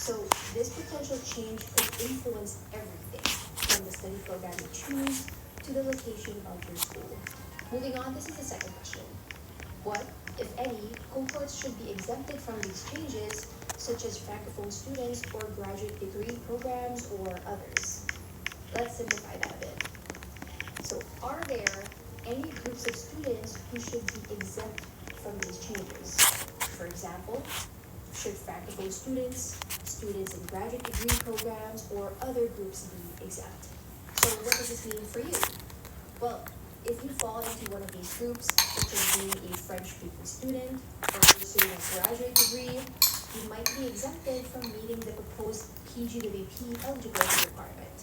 So this potential change could influence everything, from the study program you choose to the location of your school. Moving on, this is the second question. What, if any, cohorts should be exempted from these changes, such as Francophone students or graduate degree programs or others? Let's simplify that a bit. So, are there any groups of students who should be exempt from these changes? For example, should Francophone students, students in graduate degree programs, or other groups be exempt? So what does this mean for you? Well, if you fall into one of these groups, such as being a French-speaking student or pursuing a graduate degree, you might be exempted from meeting the proposed PGWP eligibility requirement.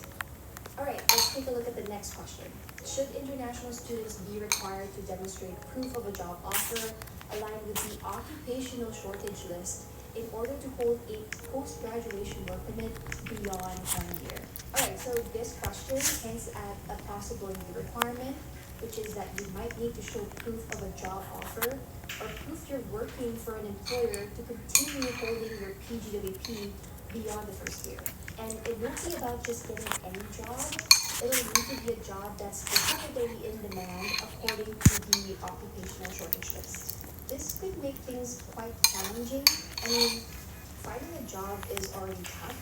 Alright, let's take a look at the next question. Should international students be required to demonstrate proof of a job offer aligned with the occupational shortage list in order to hold a post-graduation work permit beyond 1 year? Alright, so this question hints at a possible new requirement, which is that you might need to show proof of a job offer or proof you're working for an employer to continue holding your PGWP beyond the first year. And it won't be about just getting any job. It'll need to be a job that's specifically in demand according to the occupational shortage list. This could make things quite challenging. I mean, finding a job is already tough.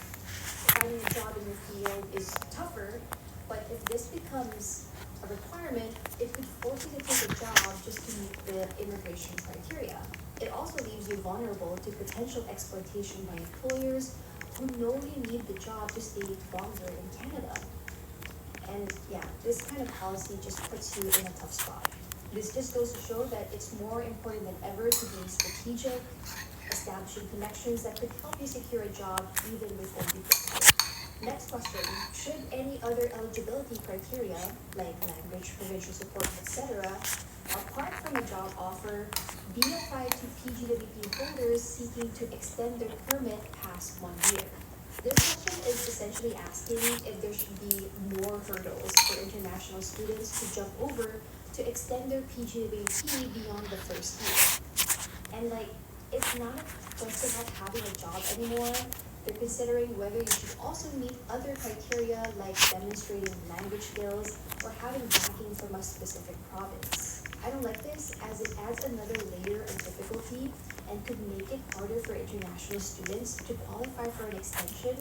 Finding a job in your field is tougher, but if this becomes a requirement, it could force you to take a job just to meet the immigration criteria. It also leaves you vulnerable to potential exploitation by employers who know you need the job to stay longer in Canada. And yeah, this kind of policy just puts you in a tough spot. This just goes to show that it's more important than ever to be strategic, establishing connections that could help you secure a job even before you graduate. Next question, should any other eligibility criteria, like language, provincial support, etc., apart from a job offer, be applied to PGWP holders seeking to extend their permit past 1 year? This question is essentially asking if there should be more hurdles for international students to jump over to extend their PGWP beyond the first year. And it's not just about having a job anymore. They're considering whether you should also meet other criteria like demonstrating language skills or having backing from a specific province. I don't like this as it adds another layer of difficulty and could make it harder for international students to qualify for an extension,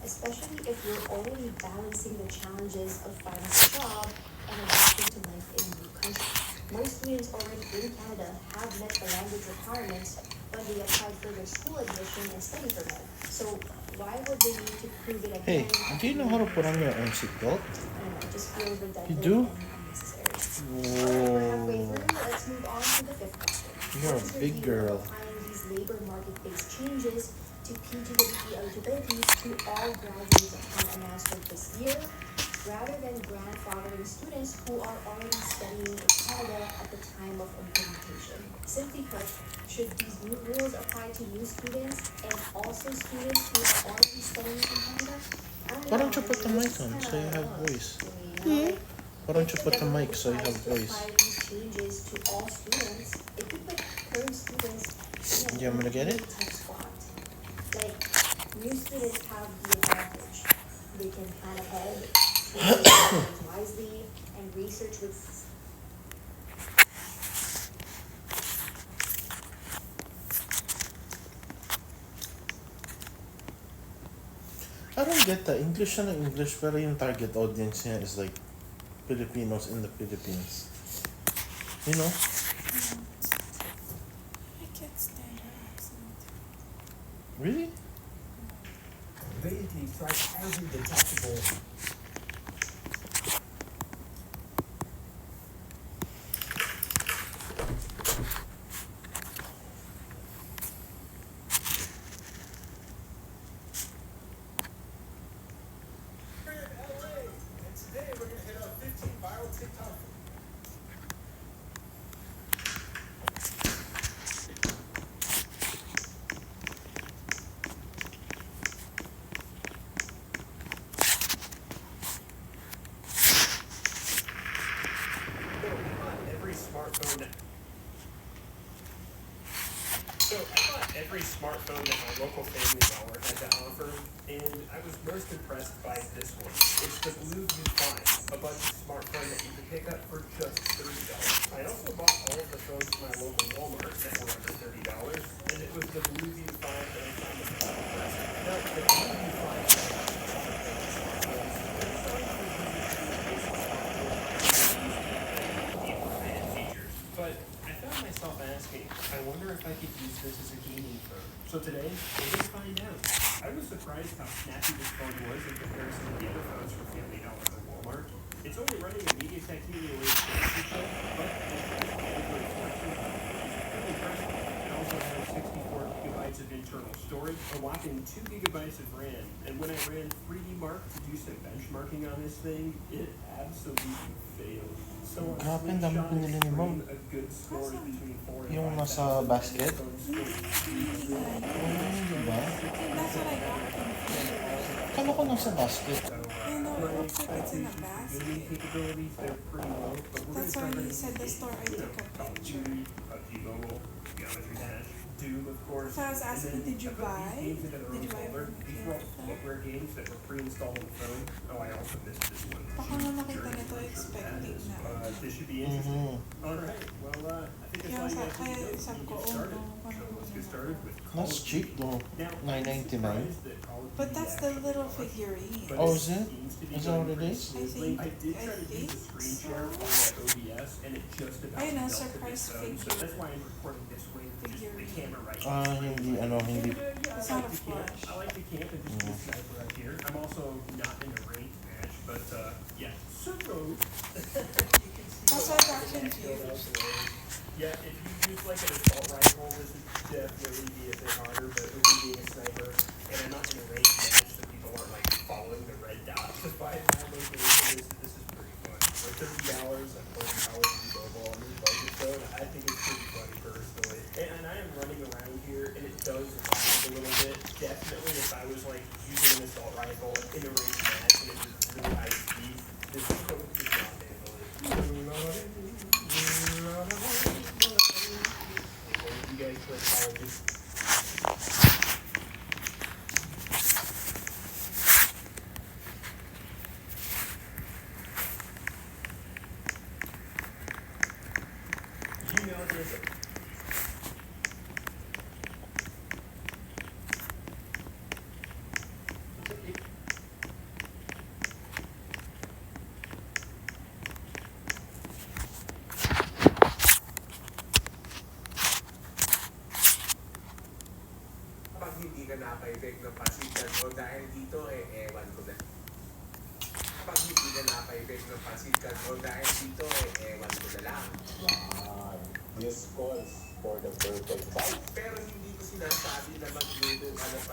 especially if you're already balancing the challenges of finding a job and adapting to life in a new country. Most students already in Canada have met the language requirements when they applied for their school admission and study permit. So why would they need to prove it again? Hey, do you know how to put on your own seatbelt? I don't know, it just feels redundant You do? and unnecessary. Alright, we're halfway Whoa. through. Let's move on to the fifth question. You're What is a your big view girl. of applying these labor market-based changes to PGWP eligibility to all graduates upon announcement this year, rather than grandfathering students who are already studying in Canada at the time of implementation? Simply put, should these new rules apply to new students and also students who are already studying in Canada? I don't Why know, don't you put the I mean, mic this is on so kinda, you have voice? Why if don't you put the government mic so you have decides to voice? apply these changes to all students, it could put current students in You want me to get a it? really tough spot. New students have the advantage. They can plan ahead, choose wisely, and research with I don't get the English na English pero yung target audience niya is like Filipinos in the Philippines. You know? I can't stand her accent. Really? Deity tried every detectable. We're in LA, and today we're gonna hit up 15 viral TikTok. So I thought every smartphone that my local family dollar had to offer was impressed by this one. It's the Blue View 5, a budget smartphone that you can pick up for just $30. I also bought all of the phones from my local Walmart that were under $30, and it was the Blue View 5 that I found the most impressive. Now, the Blue View 5 is but I found myself asking, I wonder if I could use this as a gaming phone. So today, we're going to find out. I was surprised how snappy this phone was in comparison to the other phones from Family Dollar or Walmart. It's only running a MediaTek Helio 8 chip, but it's really impressive. It also has 64 gigabytes of internal storage, a whopping 2 gigabytes of RAM, and when I ran 3D Mark to do some benchmarking on this thing, it absolutely failed. So a Grabe, ang dami pinili ni Mom. a good score between 4 and Yung 5,000, nasa and basket? this phone scored Really good. Diba? That's what I got confused. Kala ko nasa basket. So, You know, it looks like it's in a gaming basket. capabilities, they're pretty low, but we're That's gonna why try he to said the store I you know, took a Call of picture. Duty, PUBG Mobile, Geometry Dash, Doom, of course. So I was asking, and then did you I put buy? these games into their Did own you buy folder. from These were all Canada? footwear games that were pre-installed on the phone. Oh, I also missed this one. Baka nga makita Journey nito, Through expecting Madness. na. This should be interesting. Mhm. Alright, well, I think that's Kaya all you sa- guys kaya need to know. sabi We ko, can get oh, started. no, So paano let's ko get na? started with Call That's of Duty. cheap though. Now, $9.99. But that's the little figurine. Oh, is it? Is that what it is? I did try to use think the screen so. share on my OBS, and it just about Ayun na, melted surprise its phone, so figure. that's why I'm recording this way with just the Figurine. camera right Hindi, hindi. yeah, It's I not like a to camp. flash. I like to camp and just be a sniper out here. I'm also not in a ranked match, but yeah. So you can see That's a why I lot got of the confused. action. Yeah, if you use like an assault rifle, this would definitely be a bit harder, but with me being a sniper, and I'm not in a ranked match, so people aren't like following the red dot to find my location, this is pretty fun. For $30, I'm playing Call of Duty Mobile on this budget phone. I think it's pretty funny personally. And I am running around here, and it does lag a little bit. Definitely if I was like using an assault rifle in a ranked match and it was really high speed, this phone would not handle it. You guys play Call of Duty? Gmail address. Kapag hindi ka napa-effect ng pasikat o dahil dito, ewan ko na. Kapag hindi ka napa-effect ng pasikat o dahil dito, ewan ko na lang. Wow, this calls for the perfect bite. Pero hindi ko sinasabi na magluto ka ng